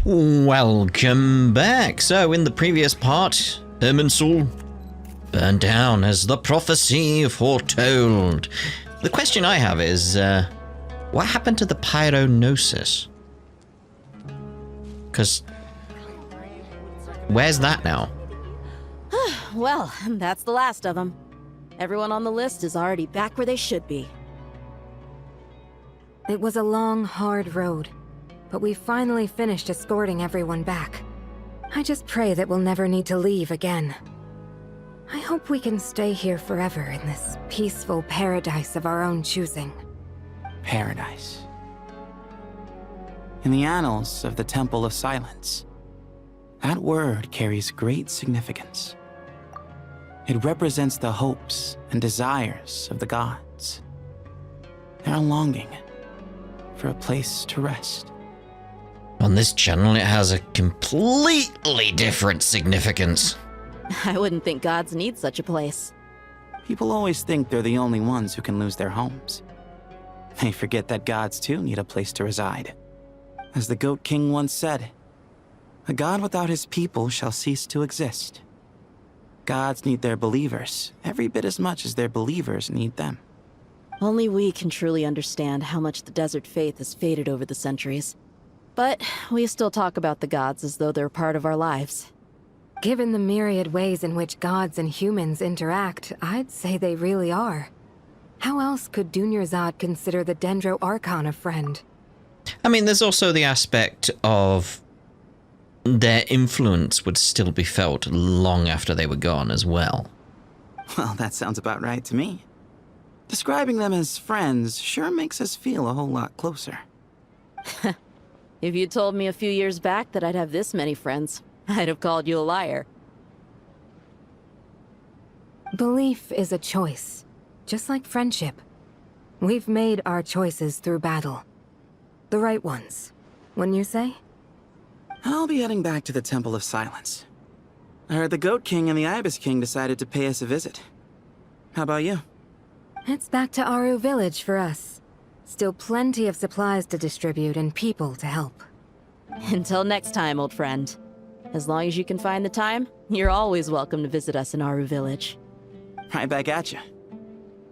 Welcome back. So, in the previous part, Irminsul burned down as the prophecy foretold. The question I have is, what happened to the pyronosis? Because, where's that now? Well, that's the last of them. Everyone on the list is already back where they should be. It was a long, hard road, but we finally finished escorting everyone back. I just pray that we'll never need to leave again. I hope we can stay here forever in this peaceful paradise of our own choosing. Paradise. In the annals of the Temple of Silence, that word carries great significance. It represents the hopes and desires of the gods. Their longing for a place to rest. On this channel, it has a completely different significance. I wouldn't think gods need such a place. People always think they're the only ones who can lose their homes. They forget that gods too need a place to reside. As the Goat King once said, "A god without his people shall cease to exist." Gods need their believers every bit as much as their believers need them. Only we can truly understand how much the desert faith has faded over the centuries. But we still talk about the gods as though they're part of our lives. Given the myriad ways in which gods and humans interact, I'd say they really are. How else could Dunyarzad consider the Dendro Archon a friend? I mean, there's also the aspect of their influence would still be felt long after they were gone as well. Well, that sounds about right to me. Describing them as friends sure makes us feel a whole lot closer. If you told me a few years back that I'd have this many friends, I'd have called you a liar. Belief is a choice, just like friendship. We've made our choices through battle. The right ones, wouldn't you say? I'll be heading back to the Temple of Silence. I heard the Goat King and the Ibis King decided to pay us a visit. How about you? It's back to Aru Village for us. Still plenty of supplies to distribute and people to help. Until next time, old friend. As long as you can find the time, you're always welcome to visit us in Aru Village. Right back at you.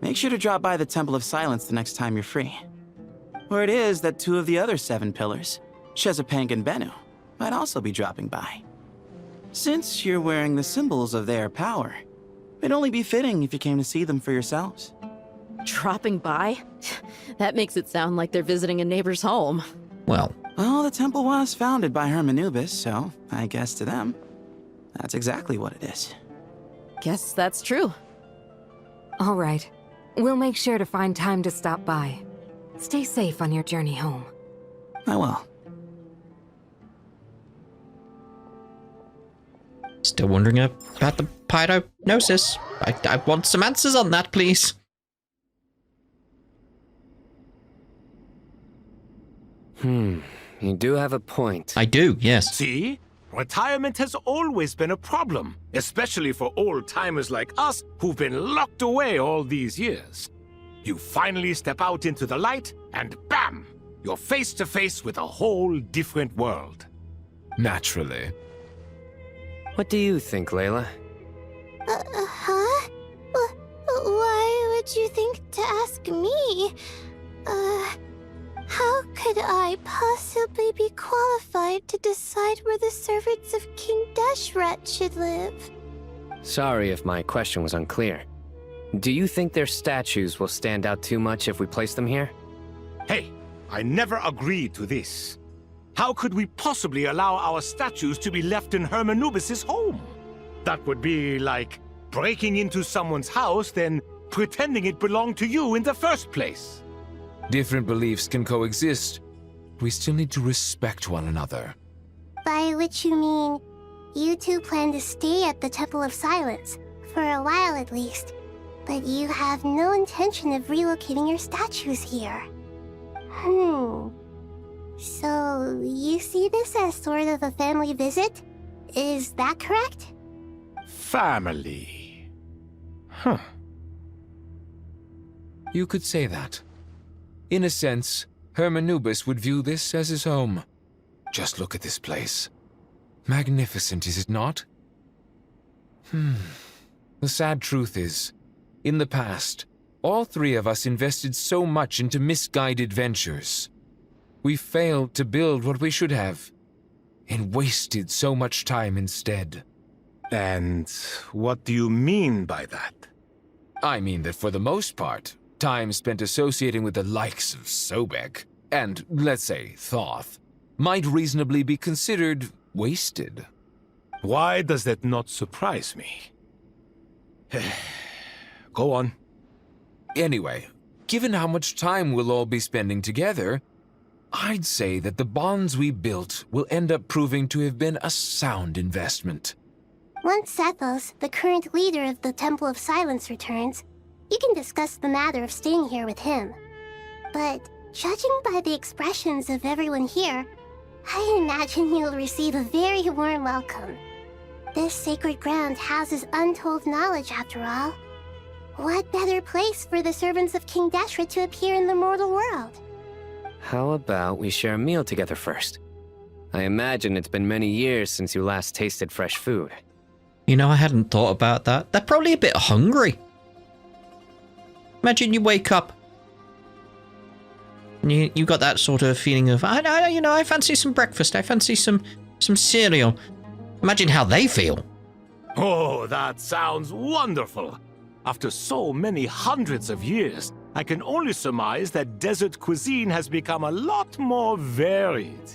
Make sure to drop by the Temple of Silence the next time you're free. Word is that two of the other 7 pillars, Shezapang and Bennu, might also be dropping by. Since you're wearing the symbols of their power, it'd only be fitting if you came to see them for yourselves. Dropping by? That makes it sound like they're visiting a neighbor's home. Well, The temple was founded by Hermanubis, so I guess to them, that's exactly what it is. Guess that's true. All right. We'll make sure to find time to stop by. Stay safe on your journey home. I will. still wondering about the pyronosis. I want some answers on that, please. You do have a point. I do, yes. See? Retirement has always been a problem, especially for old-timers like us who've been locked away all these years. You finally step out into the light, and bam! You're face to face with a whole different world. Naturally. What do you think, Layla? Huh? Why would you think to ask me? How could I possibly be qualified to decide where the servants of King Deshret should live? Sorry if my question was unclear. Do you think their statues will stand out too much if we place them here? Hey, I never agreed to this. How could we possibly allow our statues to be left in Hermanubis' home? That would be like breaking into someone's house, then pretending it belonged to you in the first place. Different beliefs can coexist. We still need to respect one another. By which you mean, you two plan to stay at the Temple of Silence, for a while at least, but you have no intention of relocating your statues here. So, you see this as sort of a family visit? Is that correct? Family. You could say that. In a sense, Hermanubis would view this as his home. Just look at this place. Magnificent, is it not? The sad truth is, in the past, all three of us invested so much into misguided ventures. We failed to build what we should have, and wasted so much time instead. And what do you mean by that? I mean that for the most part, time spent associating with the likes of Sobek, and, let's say, Thoth, might reasonably be considered wasted. Why does that not surprise me? Go on. Anyway, given how much time we'll all be spending together, I'd say that the bonds we built will end up proving to have been a sound investment. Once Sethos, the current leader of the Temple of Silence, returns, you can discuss the matter of staying here with him. But judging by the expressions of everyone here, I imagine you'll receive a very warm welcome. This sacred ground houses untold knowledge, after all. What better place for the servants of King Deshret to appear in the mortal world? How about we share a meal together first? I imagine it's been many years since you last tasted fresh food. You know, I hadn't thought about that. They're probably a bit hungry. Imagine you wake up and you got that sort of feeling of, I fancy some breakfast. I fancy some cereal. Imagine how they feel. Oh, that sounds wonderful. After so many hundreds of years, I can only surmise that desert cuisine has become a lot more varied.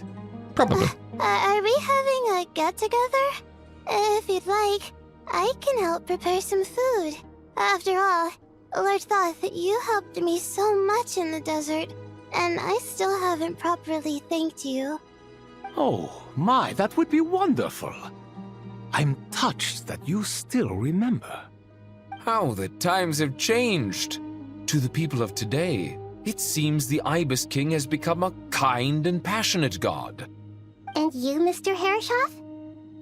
Probably. Are we having a get-together? If you'd like, I can help prepare some food. After all, Lord Thoth, you helped me so much in the desert, and I still haven't properly thanked you. Oh, my, that would be wonderful. I'm touched that you still remember. How the times have changed! To the people of today, it seems the Ibis King has become a kind and passionate god. And you, Mr. Herreshoff?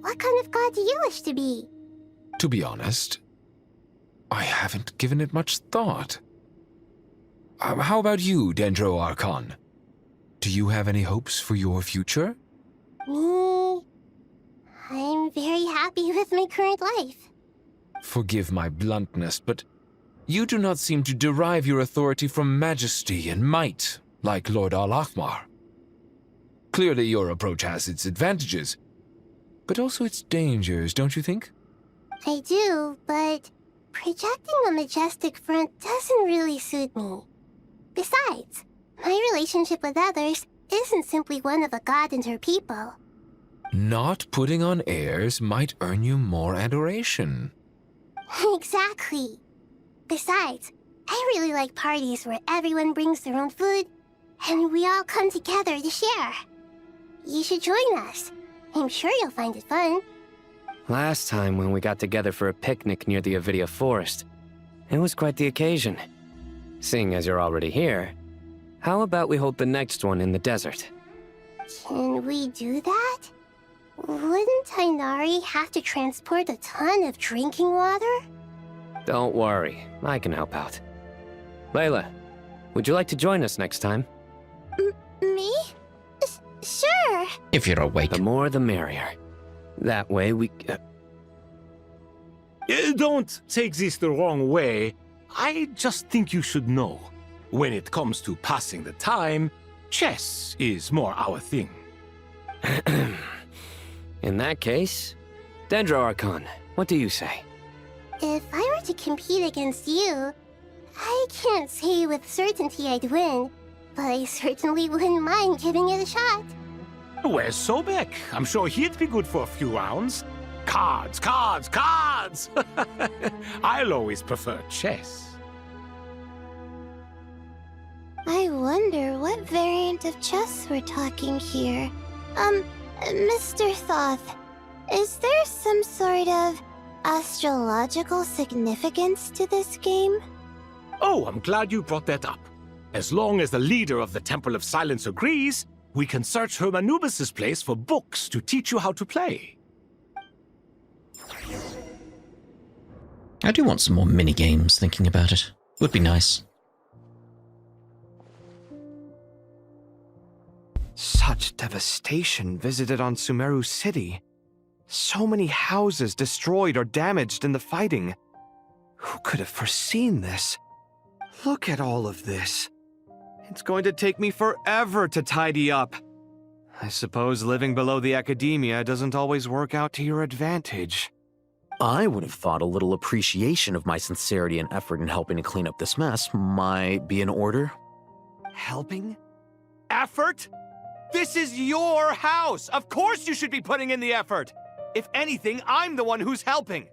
What kind of god do you wish to be? To be honest, I haven't given it much thought. How about you, Dendro Archon? Do you have any hopes for your future? Me? I'm very happy with my current life. Forgive my bluntness, but you do not seem to derive your authority from majesty and might, like Lord Al-Ahmar. Clearly your approach has its advantages, but also its dangers, don't you think? I do, but projecting a majestic front doesn't really suit me. Besides, my relationship with others isn't simply one of a god and her people. Not putting on airs might earn you more adoration. Exactly. Besides, I really like parties where everyone brings their own food, and we all come together to share. You should join us. I'm sure you'll find it fun. Last time when we got together for a picnic near the Avidia Forest, it was quite the occasion. Seeing as you're already here, how about we hold the next one in the desert? Can we do that? Wouldn't Tainari have to transport a ton of drinking water? Don't worry, I can help out. Layla, would you like to join us next time? Me? Sure. If you're awake. The more the merrier. That way we... Don't take this the wrong way. I just think you should know. When it comes to passing the time, chess is more our thing. In that case, Dendro Archon, what do you say? If I were to compete against you, I can't say with certainty I'd win, but I certainly wouldn't mind giving it a shot. Where's Sobek? I'm sure he'd be good for a few rounds. Cards, cards, cards! I'll always prefer chess. I wonder what variant of chess we're talking here. Mr. Thoth, is there some sort of astrological significance to this game? Oh, I'm glad you brought that up. As long as the leader of the Temple of Silence agrees, we can search Hermanubis' place for books to teach you how to play. I do want some more mini-games, thinking about it. Would be nice. Such devastation visited on Sumeru City. So many houses destroyed or damaged in the fighting. Who could have foreseen this? Look at all of this. It's going to take me forever to tidy up. I suppose living below the academia doesn't always work out to your advantage. I would have thought a little appreciation of my sincerity and effort in helping to clean up this mess might be in order. Helping? Effort? This is your house! Of course you should be putting in the effort! If anything, I'm the one who's helping.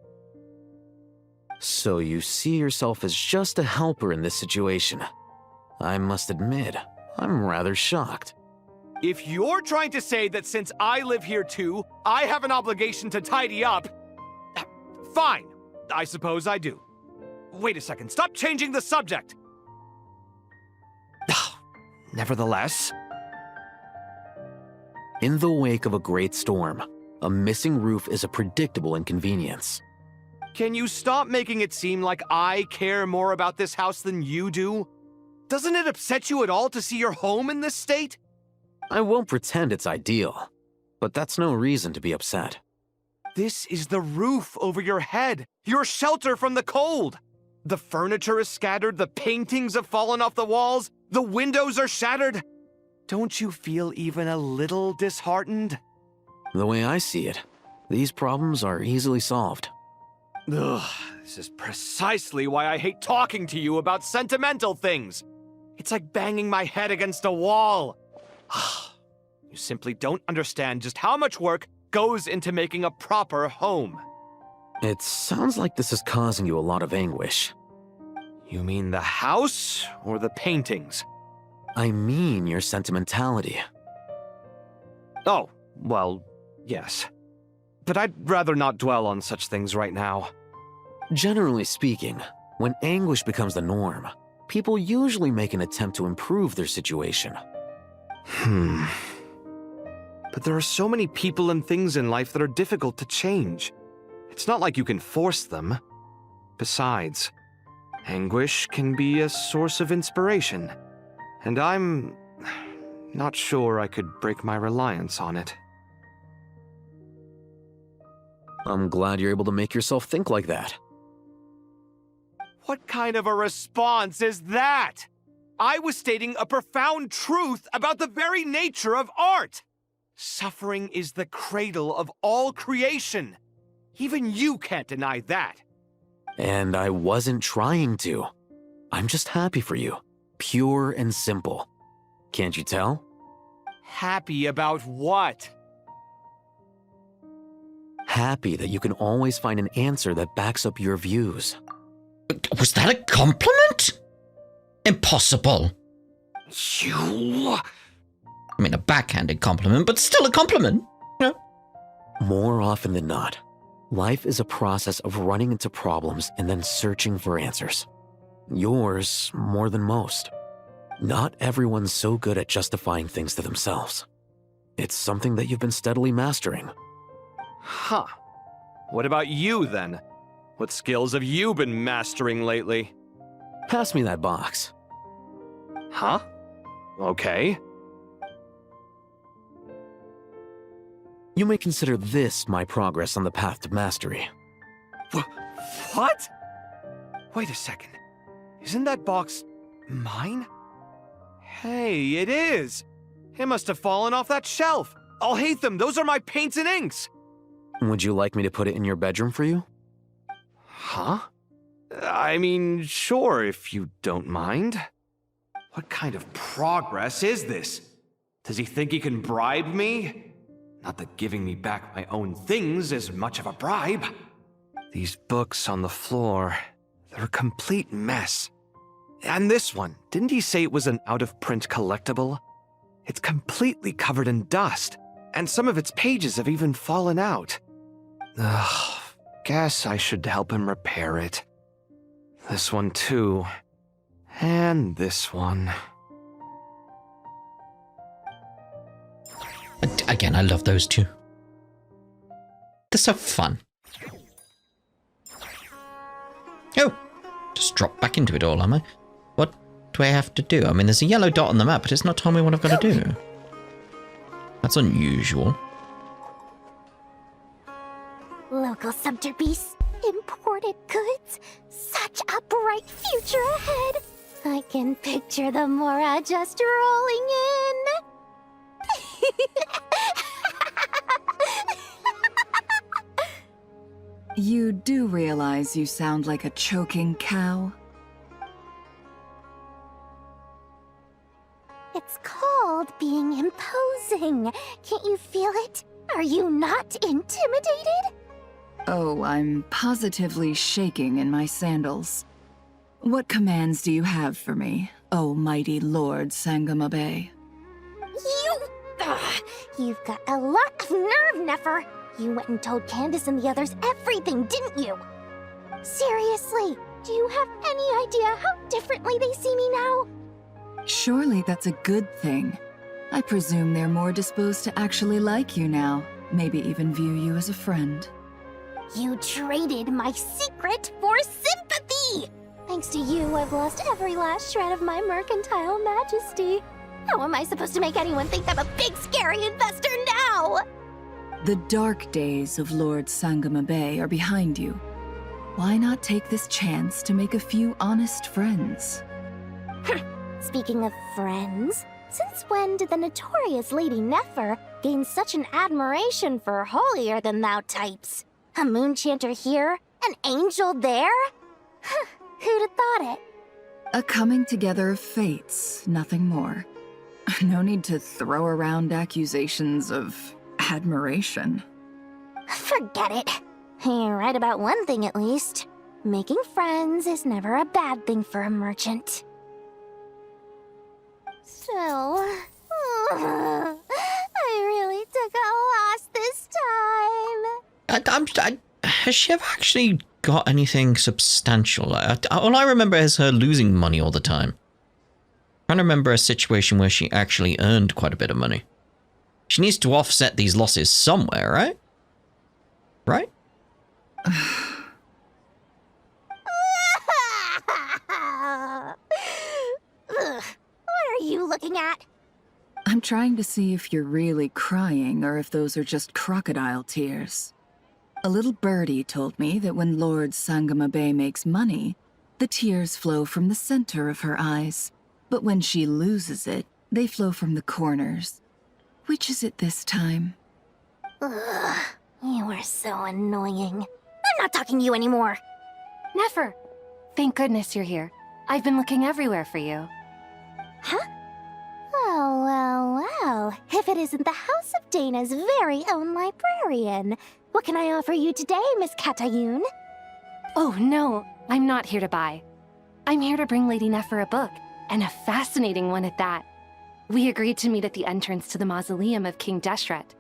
So you see yourself as just a helper in this situation. I must admit, I'm rather shocked. If you're trying to say that since I live here too, I have an obligation to tidy up, fine. I suppose I do. Wait a second, stop changing the subject! Nevertheless... In the wake of a great storm, a missing roof is a predictable inconvenience. Can you stop making it seem like I care more about this house than you do? Doesn't it upset you at all to see your home in this state? I won't pretend it's ideal, but that's no reason to be upset. This is the roof over your head, your shelter from the cold. The furniture is scattered, the paintings have fallen off the walls, the windows are shattered. Don't you feel even a little disheartened? The way I see it, these problems are easily solved. Ugh, this is precisely why I hate talking to you about sentimental things. It's like banging my head against a wall. You simply don't understand just how much work goes into making a proper home. It sounds like this is causing you a lot of anguish. You mean the house or the paintings? I mean your sentimentality. Oh, well, yes. But I'd rather not dwell on such things right now. Generally speaking, when anguish becomes the norm, people usually make an attempt to improve their situation. But there are so many people and things in life that are difficult to change. It's not like you can force them. Besides, anguish can be a source of inspiration, and I'm not sure I could break my reliance on it. I'm glad you're able to make yourself think like that. What kind of a response is that? I was stating a profound truth about the very nature of art. Suffering is the cradle of all creation. Even you can't deny that. And I wasn't trying to. I'm just happy for you. Pure and simple. Can't you tell? Happy about what? Happy that you can always find an answer that backs up your views. Was that a compliment? Impossible. You... I mean, a backhanded compliment, but still a compliment. You know? More often than not, life is a process of running into problems and then searching for answers. Yours more than most. Not everyone's so good at justifying things to themselves. It's something that you've been steadily mastering. Huh. What about you, then? What skills have you been mastering lately? Pass me that box. Huh? Okay. You may consider this my progress on the path to mastery. What? Wait a second. Isn't that box mine? Hey, it is! It must have fallen off that shelf. I'll hate them. Those are my paints and inks. Would you like me to put it in your bedroom for you? Huh? I mean, sure, if you don't mind. What kind of progress is this? Does he think he can bribe me? Not that giving me back my own things is much of a bribe. These books on the floor, they're a complete mess. And this one, didn't he say it was an out-of-print collectible? It's completely covered in dust, and some of its pages have even fallen out. Ugh, guess I should help him repair it. This one too. And this one. Again, I love those two. They're so fun. Oh, just drop back into it all, am I? What do I have to do? I mean, there's a yellow dot on the map, but it's not telling me what I've got to do. That's unusual. Local subter beasts, imported goods. Such a bright future ahead. I can picture the Mora just rolling in. You do realize you sound like a choking cow? It's called being imposing. Can't you feel it? Are you not intimidated? Oh, I'm positively shaking in my sandals. What commands do you have for me, oh mighty Lord Sangamabe? You've got a lot of nerve, Nefer. You went and told Candace and the others everything, didn't you? Seriously, do you have any idea how differently they see me now? Surely that's a good thing. I presume they're more disposed to actually like you now, maybe even view you as a friend. You traded my secret for sympathy! Thanks to you, I've lost every last shred of my mercantile majesty. How am I supposed to make anyone think I'm a big, scary investor now? The dark days of Lord Sangamabe are behind you. Why not take this chance to make a few honest friends? Speaking of friends, since when did the notorious Lady Nefer gain such an admiration for holier-than-thou types? A moon chanter here, an angel there? Who'd have thought it? A coming together of fates, nothing more. No need to throw around accusations of admiration. Forget it. You're right about one thing at least. Making friends is never a bad thing for a merchant. So, I really took a loss this time. Has she ever actually got anything substantial? All I remember is her losing money all the time. I'm trying to remember a situation where she actually earned quite a bit of money. She needs to offset these losses somewhere, right? Right? What are you looking at? I'm trying to see if you're really crying or if those are just crocodile tears. A little birdie told me that when Lord Sangamabe makes money, the tears flow from the center of her eyes. But when she loses it, they flow from the corners. Which is it this time? Ugh, you are so annoying. I'm not talking to you anymore. Nefer! Thank goodness you're here. I've been looking everywhere for you. Huh? Well. If it isn't the House of Dana's very own librarian. What can I offer you today, Miss Katayun? Oh, no. I'm not here to buy. I'm here to bring Lady Nefer a book, and a fascinating one at that. We agreed to meet at the entrance to the mausoleum of King Deshret.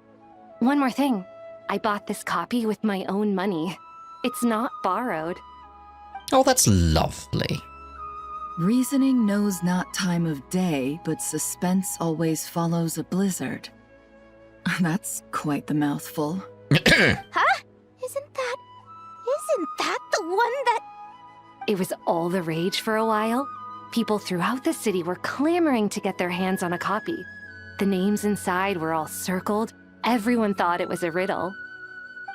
One more thing. I bought this copy with my own money. It's not borrowed. Oh, that's lovely. Reasoning knows not time of day, but suspense always follows a blizzard. That's quite the mouthful. Huh? Isn't that the one that... It was all the rage for a while. People throughout the city were clamoring to get their hands on a copy. The names inside were all circled. Everyone thought it was a riddle.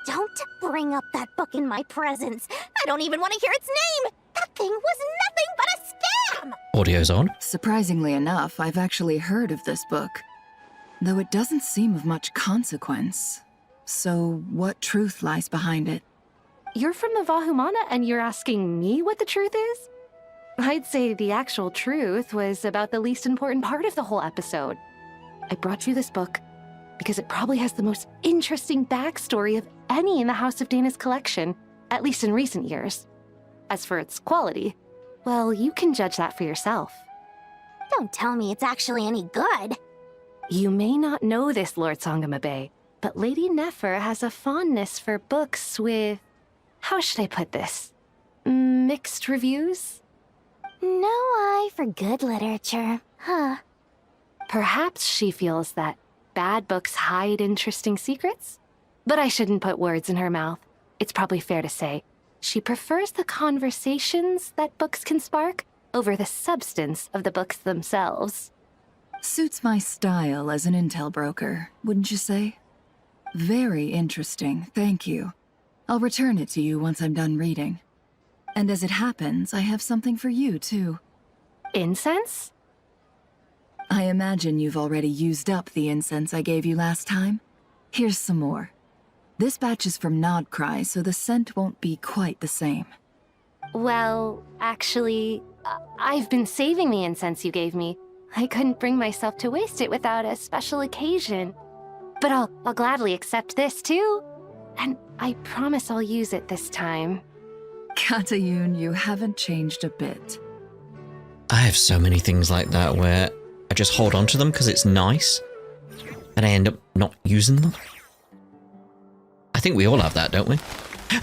Don't bring up that book in my presence. I don't even want to hear its name. That thing was nothing but a scam. Audio's on. Surprisingly enough, I've actually heard of this book, though it doesn't seem of much consequence. So what truth lies behind it? You're from the Vahumana and you're asking me what the truth is? I'd say the actual truth was about the least important part of the whole episode. I brought you this book because it probably has the most interesting backstory of any in the House of Dana's collection, at least in recent years. As for its quality, well, you can judge that for yourself. Don't tell me it's actually any good. You may not know this, Lord Sangamabe, but Lady Nefer has a fondness for books with... how should I put this? Mixed reviews? No eye for good literature, huh? Perhaps she feels that bad books hide interesting secrets? But I shouldn't put words in her mouth. It's probably fair to say she prefers the conversations that books can spark over the substance of the books themselves. Suits my style as an intel broker, wouldn't you say? Very interesting, thank you. I'll return it to you once I'm done reading. And as it happens, I have something for you, too. Incense? I imagine you've already used up the incense I gave you last time. Here's some more. This batch is from Krai, so the scent won't be quite the same. Well, actually, I've been saving the incense you gave me. I couldn't bring myself to waste it without a special occasion. But I'll gladly accept this, too. And I promise I'll use it this time. Katayun, you haven't changed a bit. I have so many things like that where I just hold on to them because it's nice, and I end up not using them. I think we all have that, don't we?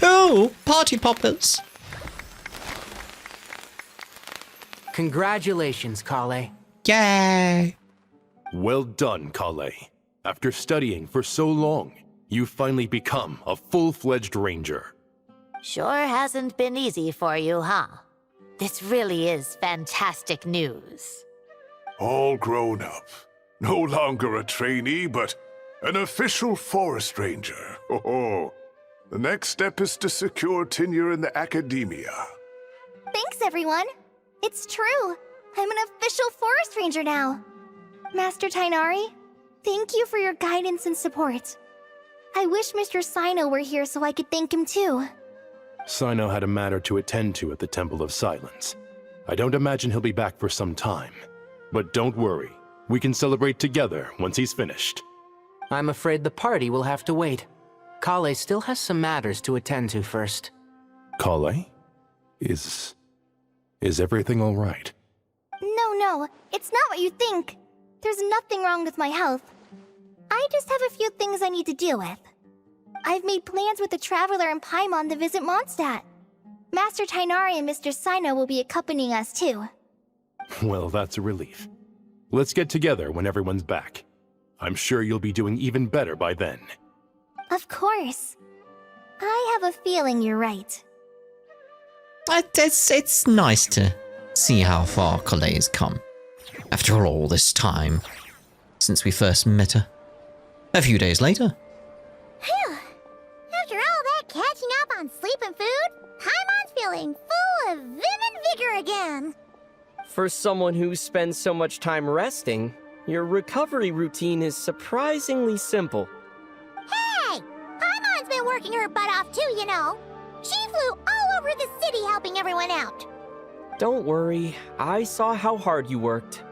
Oh, party poppers! Congratulations, Collei. Yay! Well done, Collei. After studying for so long, you've finally become a full-fledged ranger. Sure hasn't been easy for you, huh? This really is fantastic news. All grown up. No longer a trainee, but an official forest ranger. Oh, the next step is to secure tenure in the academia. Thanks, everyone. It's true. I'm an official forest ranger now. Master Tainari, thank you for your guidance and support. I wish Mr. Sino were here so I could thank him too. Sino had a matter to attend to at the Temple of Silence. I don't imagine he'll be back for some time. But don't worry, we can celebrate together once he's finished. I'm afraid the party will have to wait. Collei still has some matters to attend to first. Collei? Is everything all right? No, it's not what you think. There's nothing wrong with my health. I just have a few things I need to deal with. I've made plans with the Traveler and Paimon to visit Mondstadt. Master Tainari and Mr. Sino will be accompanying us too. Well, that's a relief. Let's get together when everyone's back. I'm sure you'll be doing even better by then. Of course. I have a feeling you're right. It's nice to see how far Collei has come. After all this time, since we first met her. A few days later. Phew. After all that catching up on sleep and food, Paimon's feeling full of vim and vigor again. For someone who spends so much time resting, your recovery routine is surprisingly simple. Hey! Paimon's been working her butt off too, you know. She flew all over the city helping everyone out. Don't worry, I saw how hard you worked.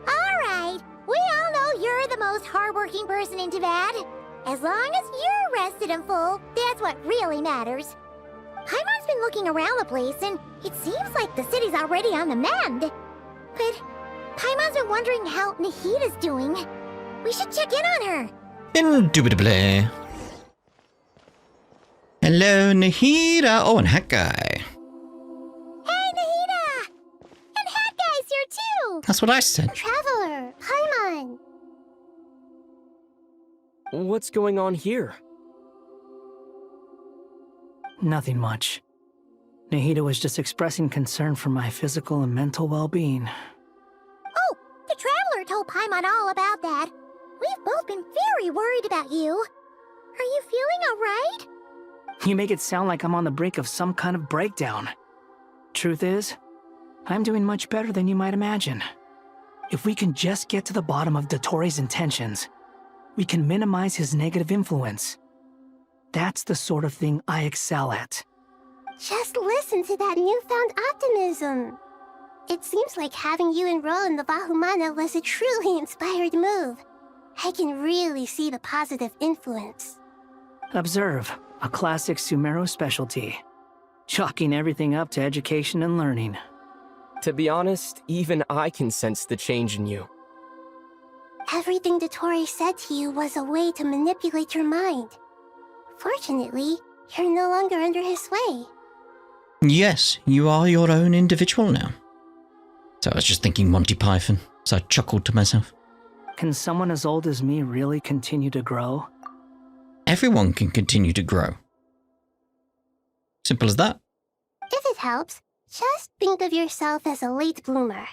Alright, we all know you're the most hardworking person in Teyvat. As long as you're rested and full, that's what really matters. Paimon's been looking around the place, and it seems like the city's already on the mend. But Paimon's been wondering how Nahida's doing. We should check in on her. Indubitably. Hello, Nahida. Oh, and Hat Guy. Hey, Nahida! And Hat Guy's here too! That's what I said. Traveler, Paimon. What's going on here? Nothing much. Nahida was just expressing concern for my physical and mental well-being. Oh, the Traveler told Paimon all about that. We've both been very worried about you. Are you feeling alright? You make it sound like I'm on the brink of some kind of breakdown. Truth is, I'm doing much better than you might imagine. If we can just get to the bottom of Dottoro's intentions, we can minimize his negative influence. That's the sort of thing I excel at. Just listen to that newfound optimism. It seems like having you enroll in the Bahumana was a truly inspired move. I can really see the positive influence. Observe, a classic Sumeru specialty. Chalking everything up to education and learning. To be honest, even I can sense the change in you. Everything Dottori said to you was a way to manipulate your mind. Fortunately, you're no longer under his sway. Yes, you are your own individual now. So I was just thinking Monty Python, so I chuckled to myself. Can someone as old as me really continue to grow? Everyone can continue to grow. Simple as that. If it helps, just think of yourself as a late bloomer.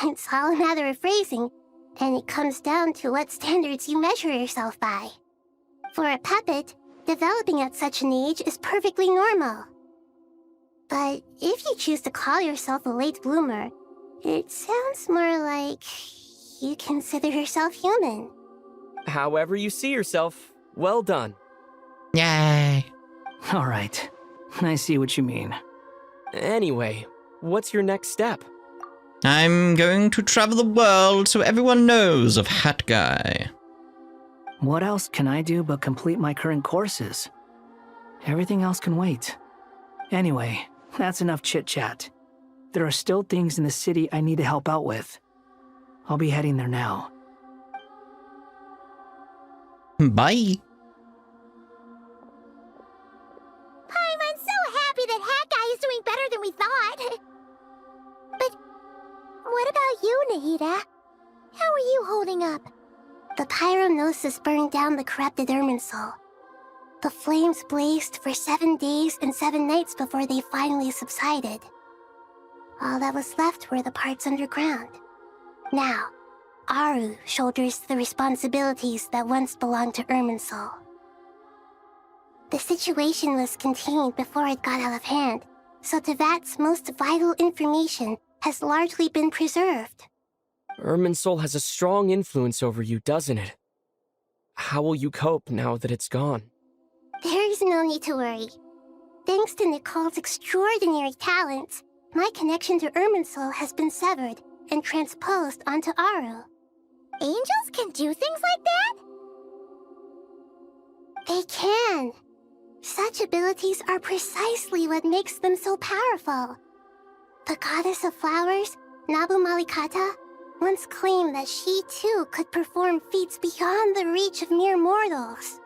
It's all a matter of phrasing, and it comes down to what standards you measure yourself by. For a puppet, developing at such an age is perfectly normal. But if you choose to call yourself a late bloomer, it sounds more like you consider yourself human. However you see yourself, well done. Yay. All right. I see what you mean. Anyway, what's your next step? I'm going to travel the world so everyone knows of Hat Guy. What else can I do but complete my current courses? Everything else can wait. Anyway, that's enough chit-chat. There are still things in the city I need to help out with. I'll be heading there now. Bye. I'm so happy that Hat Guy is doing better than we thought. But what about you, Nahida? How are you holding up? The pyronosis burned down the corrupted Irminsul. The flames blazed for 7 days and 7 nights before they finally subsided. All that was left were the parts underground. Now, Aru shoulders the responsibilities that once belonged to Irminsul. The situation was contained before it got out of hand, so Tevat's most vital information has largely been preserved. Irminsul has a strong influence over you, doesn't it? How will you cope now that it's gone? There is no need to worry. Thanks to Nicole's extraordinary talents, my connection to Irminsul has been severed and transposed onto Aru. Angels can do things like that? They can. Such abilities are precisely what makes them so powerful. The goddess of flowers, Nabu Malikata, once claimed that she too could perform feats beyond the reach of mere mortals.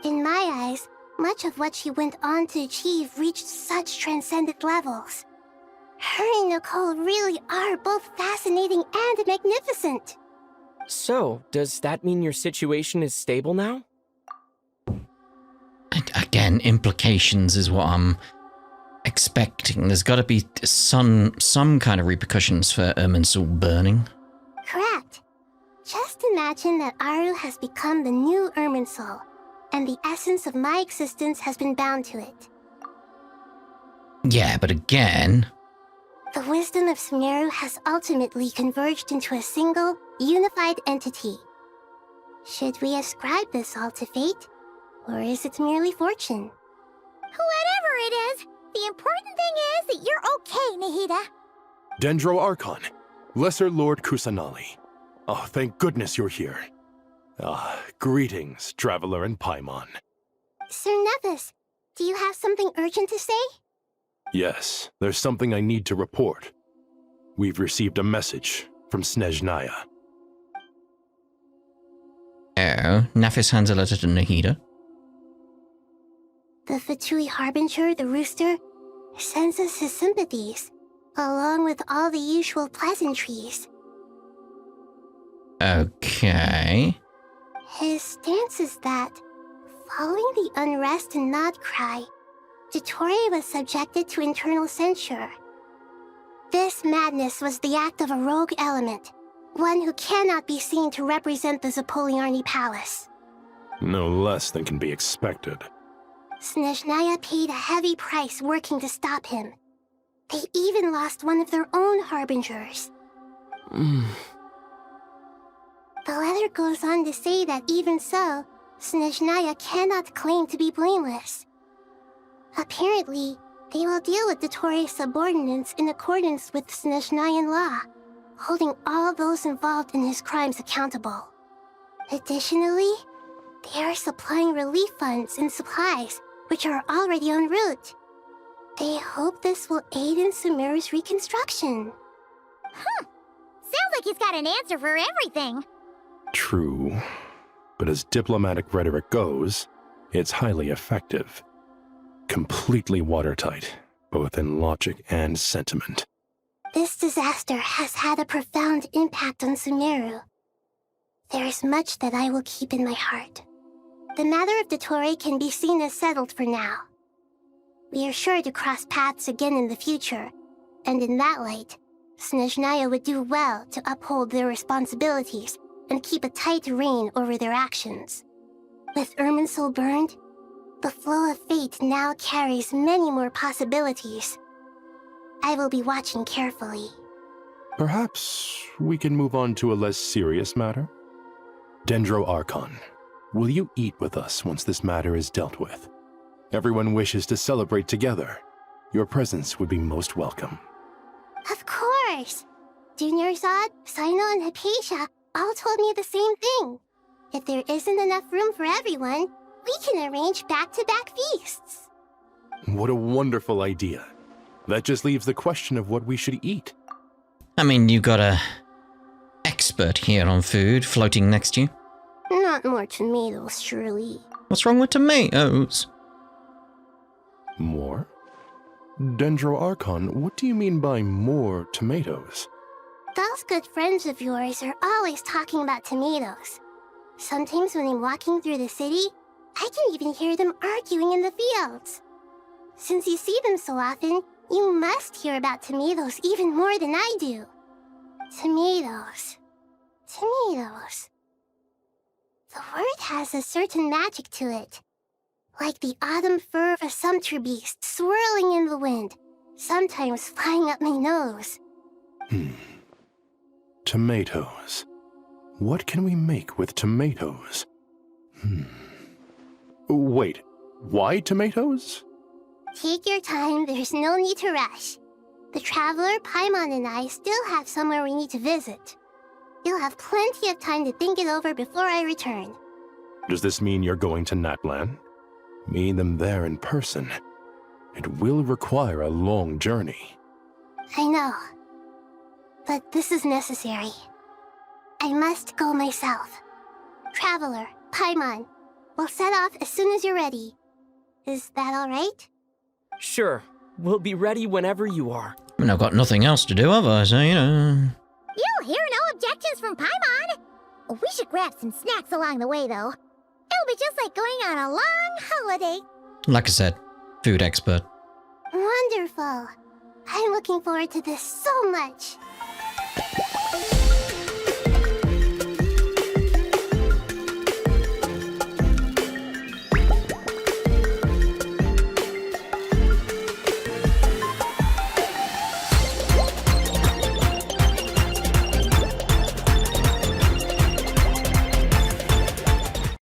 In my eyes, much of what she went on to achieve reached such transcendent levels. Her and Nicole really are both fascinating and magnificent. So, does that mean your situation is stable now? Again, implications is what I'm expecting. There's got to be some kind of repercussions for Irminsul burning. Correct. Just imagine that Aru has become the new Irminsul, and the essence of my existence has been bound to it. Yeah, but again... The wisdom of Sumeru has ultimately converged into a single, unified entity. Should we ascribe this all to fate, or is it merely fortune? Whatever it is, the important thing is that you're okay, Nahida. Dendro Archon, Lesser Lord Kusanali. Oh, thank goodness you're here. Greetings, Traveler and Paimon. Sir Nevis, do you have something urgent to say? Yes, there's something I need to report. We've received a message from Snezhnaya. Oh, Nafis hands a letter to Nahida. The Fatui Harbinger, the Rooster, sends us his sympathies, along with all the usual pleasantries. Okay. His stance is that, following the unrest in Nod Krai, Dottore was subjected to internal censure. This madness was the act of a rogue element, one who cannot be seen to represent the Zapoliarni Palace. No less than can be expected. Snezhnaya paid a heavy price working to stop him. They even lost one of their own harbingers. The letter goes on to say that even so, Snezhnaya cannot claim to be blameless. Apparently, they will deal with Dottore's subordinates in accordance with Snezhnayan law, holding all those involved in his crimes accountable. Additionally, they are supplying relief funds and supplies, which are already en route. They hope this will aid in Sumeru's reconstruction. Sounds like he's got an answer for everything. True, but as diplomatic rhetoric goes, it's highly effective. Completely watertight, both in logic and sentiment. This disaster has had a profound impact on Sumeru. There is much that I will keep in my heart. The matter of Dottore can be seen as settled for now. We are sure to cross paths again in the future, and in that light, Snezhnaya would do well to uphold their responsibilities and keep a tight rein over their actions. With Irminsul burned, the flow of fate now carries many more possibilities. I will be watching carefully. Perhaps we can move on to a less serious matter? Dendro Archon, will you eat with us once this matter is dealt with? Everyone wishes to celebrate together. Your presence would be most welcome. Of course! Junior Zod, Sino, and Hypatia all told me the same thing. If there isn't enough room for everyone, we can arrange back-to-back feasts. What a wonderful idea. That just leaves the question of what we should eat. I mean, you got a expert here on food floating next to you. Not more tomatoes, surely. What's wrong with tomatoes? More? Dendro Archon, what do you mean by more tomatoes? Those good friends of yours are always talking about tomatoes. Sometimes when I'm walking through the city, I can even hear them arguing in the fields. Since you see them so often, you must hear about tomatoes even more than I do. Tomatoes. Tomatoes. The word has a certain magic to it. Like the autumn fur of a sumpter beast swirling in the wind, sometimes flying up my nose. Tomatoes. What can we make with tomatoes? Wait, why tomatoes? Take your time, there's no need to rush. The Traveler, Paimon, and I still have somewhere we need to visit. You'll have plenty of time to think it over before I return. Does this mean you're going to Natlan? Meet them there in person. It will require a long journey. I know. But this is necessary. I must go myself. Traveler, Paimon, we'll set off as soon as you're ready. Is that all right? Sure. We'll be ready whenever you are. I mean, I've got nothing else to do, have I? So, you know. You'll hear no objections from Paimon. We should grab some snacks along the way, though. It'll be just like going on a long holiday. Like I said, food expert. Wonderful. I'm looking forward to this so much.